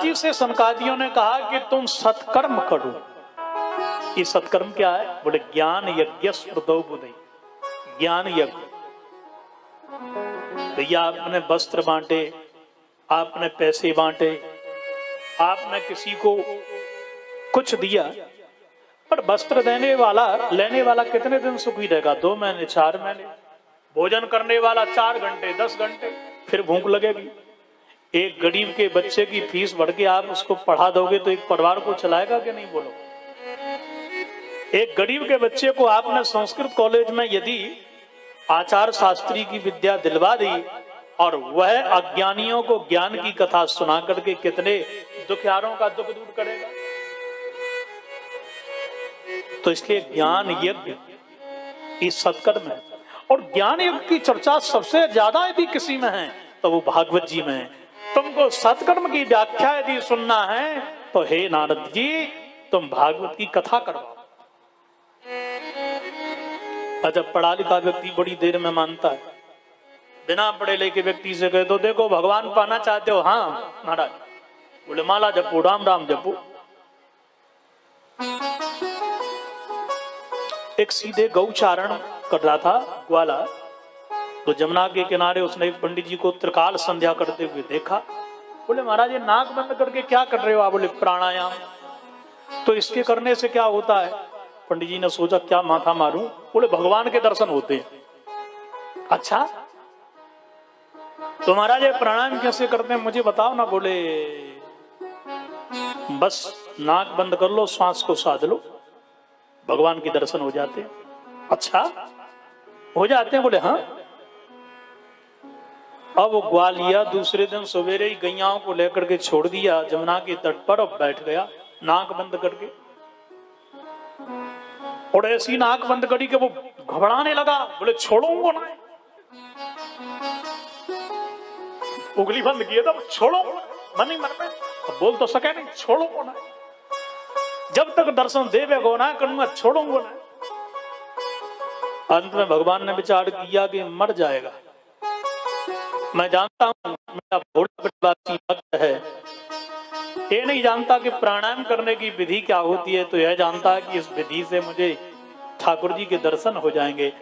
नारद जी से सनकादियों ने कहा कि तुम सत्कर्म करो। ये सत्कर्म क्या है? बोले ज्ञान यज्ञ स्मृतो बुद्धि, ज्ञान यज्ञ। भैया आपने वस्त्र बांटे, आपने पैसे बांटे, आपने किसी को कुछ दिया, पर वस्त्र देने वाला लेने वाला कितने दिन सुखी रहेगा? 2 महीने 4 महीने। भोजन करने वाला 4 घंटे 10 घंटे, फिर भूख लगेगी। एक गरीब के बच्चे की फीस बढ़ के आप उसको पढ़ा दोगे तो एक परिवार को चलाएगा कि नहीं? बोलो। एक गरीब के बच्चे को आपने संस्कृत कॉलेज में यदि आचार शास्त्री की विद्या दिलवा दी और वह अज्ञानियों को ज्ञान की कथा सुना करके कितने दुखियारों का दुख दूर करेगा। तो इसलिए ज्ञान यज्ञ इस सत्कर्म है। और ज्ञान यज्ञ की चर्चा सबसे ज्यादा यदि किसी में है तो वो भागवत जी में है। तुमको सत्कर्म की व्याख्या यदि सुनना है तो हे नारद जी तुम भागवत की कथा करो। अच्छा, पढ़ा लिखा व्यक्ति बड़ी देर में मानता है, बिना पढ़े लिखे व्यक्ति से कहे तो देखो भगवान पाना चाहते हो? हाँ महाराज। बोले माला जपो, राम राम जपो। एक सीधे गौचारण कर रहा था ग्वाला, तो जमुना के किनारे उसने एक पंडित जी को त्रिकाल संध्या करते हुए देखा। बोले महाराज ये नाक बंद करके क्या कर रहे हो आप? बोले प्राणायाम। तो इसके करने से क्या होता है? पंडित जी ने सोचा क्या माथा मारूं। बोले भगवान के दर्शन होते हैं। अच्छा तो महाराज ये प्राणायाम कैसे करते हैं मुझे बताओ ना। बोले बस नाक बंद कर लो, श्वास को साध लो, भगवान के दर्शन हो जाते हैं। अच्छा हो जाते हैं? बोले हाँ। अब वो ग्वालिया दूसरे दिन सवेरे ही गैयाओं को लेकर के छोड़ दिया जमुना के तट पर और बैठ गया नाक बंद करके। और ऐसी नाक बंद करी कि वो घबराने लगा। बोले छोड़ूंगा ना। उंगली बंद किया था, छोड़ो मन ही मन में, बोल तो सके नहीं, छोड़ूंगा ना, जब तक दर्शन देवे को ना करूंगा छोड़ूंगा ना। अंत में भगवान ने विचार किया कि मर जाएगा। मैं जानता हूं मेरा भक्त है, ये नहीं जानता कि प्राणायाम करने की विधि क्या होती है, तो यह जानता है कि इस विधि से मुझे ठाकुर जी के दर्शन हो जाएंगे।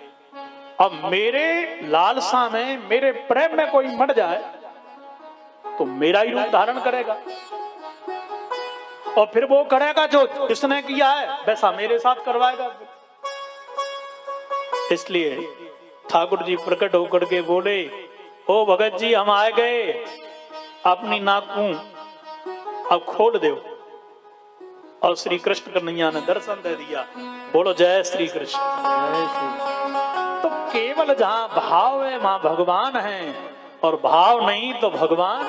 अब मेरे लालसा में, मेरे प्रेम में कोई मर जाए तो मेरा ही रूप धारण करेगा और फिर वो करेगा जो इसने किया है वैसा मेरे साथ करवाएगा। इसलिए ठाकुर जी प्रकट होकर के बोले, ओ भगत जी हम आए गए, अपनी नाकूं अब खोल दो। और श्री कृष्ण कन्हैया ने दर्शन दे दिया। बोलो जय श्री कृष्ण। तो केवल जहां भाव है वहां भगवान है, और भाव नहीं तो भगवान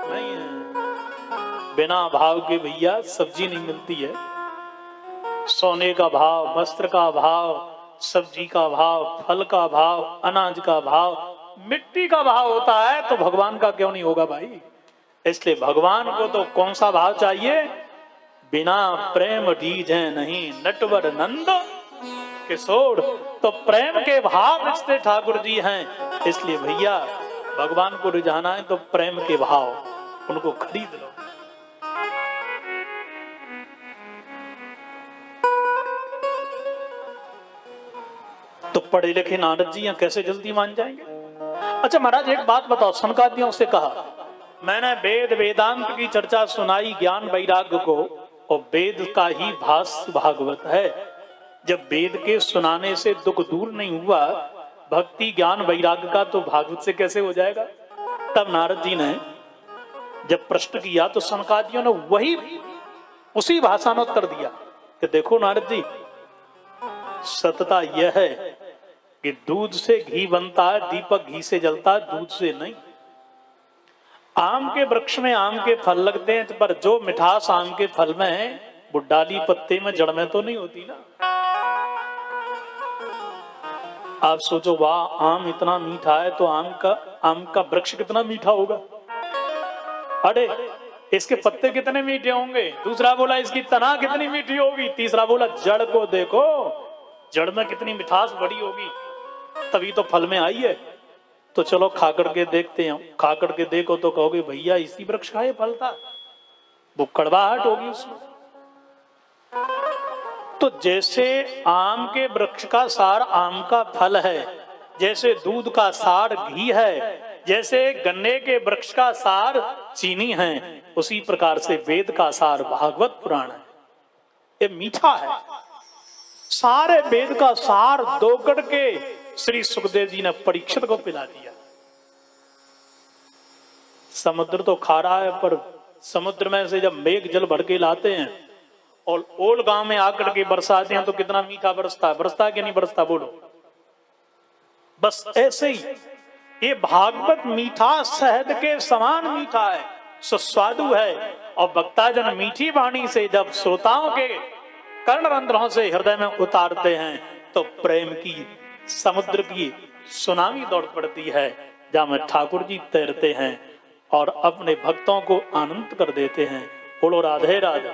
नहीं है। बिना भाव के भैया सब्जी नहीं मिलती है। सोने का भाव, वस्त्र का भाव, सब्जी का भाव, फल का भाव, अनाज का भाव, मिट्टी का भाव होता है, तो भगवान का क्यों नहीं होगा भाई? इसलिए भगवान को तो कौन सा भाव चाहिए? बिना प्रेम डीजे नहीं नटवर नंद किशोर। तो प्रेम के भाव रिश्ते ठाकुर जी हैं। इसलिए भैया भगवान को रिझाना है तो प्रेम के भाव, उनको खरीद लो। तो पढ़े लिखे नारद जी कैसे जल्दी मान जाएंगे? अच्छा महाराज एक बात बताओ, सनकादियों से कहा मैंने वेद वेदांत की चर्चा सुनाई ज्ञान वैराग्य को, और वेद का ही भाष्य भागवत है। जब वेद के सुनाने से दुख दूर नहीं हुआ, भक्ति ज्ञान वैराग्य का तो भागवत से कैसे हो जाएगा? तब नारद जी ने जब प्रश्न किया तो सनकादियों ने वही उसी भाषा में उत्तर दिया कि देखो नारद जी, सत्यता यह है कि दूध से घी बनता है, दीपक घी से जलता है, दूध से नहीं। आम के वृक्ष में आम के फल लगते हैं, पर जो मिठास आम के फल में है वो डाली पत्ते में जड़ में तो नहीं होती ना। आप सोचो वाह आम इतना मीठा है तो आम का वृक्ष कितना मीठा होगा। अरे इसके पत्ते कितने मीठे होंगे। दूसरा बोला इसकी तना कितनी मीठी होगी। तीसरा बोला जड़ को देखो, जड़ में कितनी मिठास बड़ी होगी, तभी तो फल में आई है। तो चलो खा करके देखते हैं। खा करके देखो तो कहोगे भैया इसी वृक्ष का ये फल था। वो कड़वाहट होगी उसमें। तो जैसे आम के वृक्ष का सार आम का फल है, जैसे दूध का सार घी है, जैसे गन्ने के वृक्ष का सार चीनी है, उसी प्रकार से वेद का सार भागवत पुराण है। ये मीठा है। सारे वेद का सार दोगड़ के श्री सुखदेव जी ने परीक्षित को पिला दिया। समुद्र तो खारा है, पर समुद्र में से जब मेघ जल भर के लाते हैं और ओल गांव में आकर के बरसाते हैं तो कितना मीठा बरसता है। बरसता है कि नहीं बरसता, बोलो। बस ऐसे ही ये भागवत मीठा शहद के समान मीठा है, सुस्वादु है। और भक्ताजन मीठी वाणी से जब श्रोताओं के कर्णरंध्रों से हृदय में उतारते हैं तो प्रेम की समुद्र की सुनामी दौड़ पड़ती है, जहां में ठाकुर जी तैरते हैं और अपने भक्तों को आनंद कर देते हैं। बोलो राधे राधे।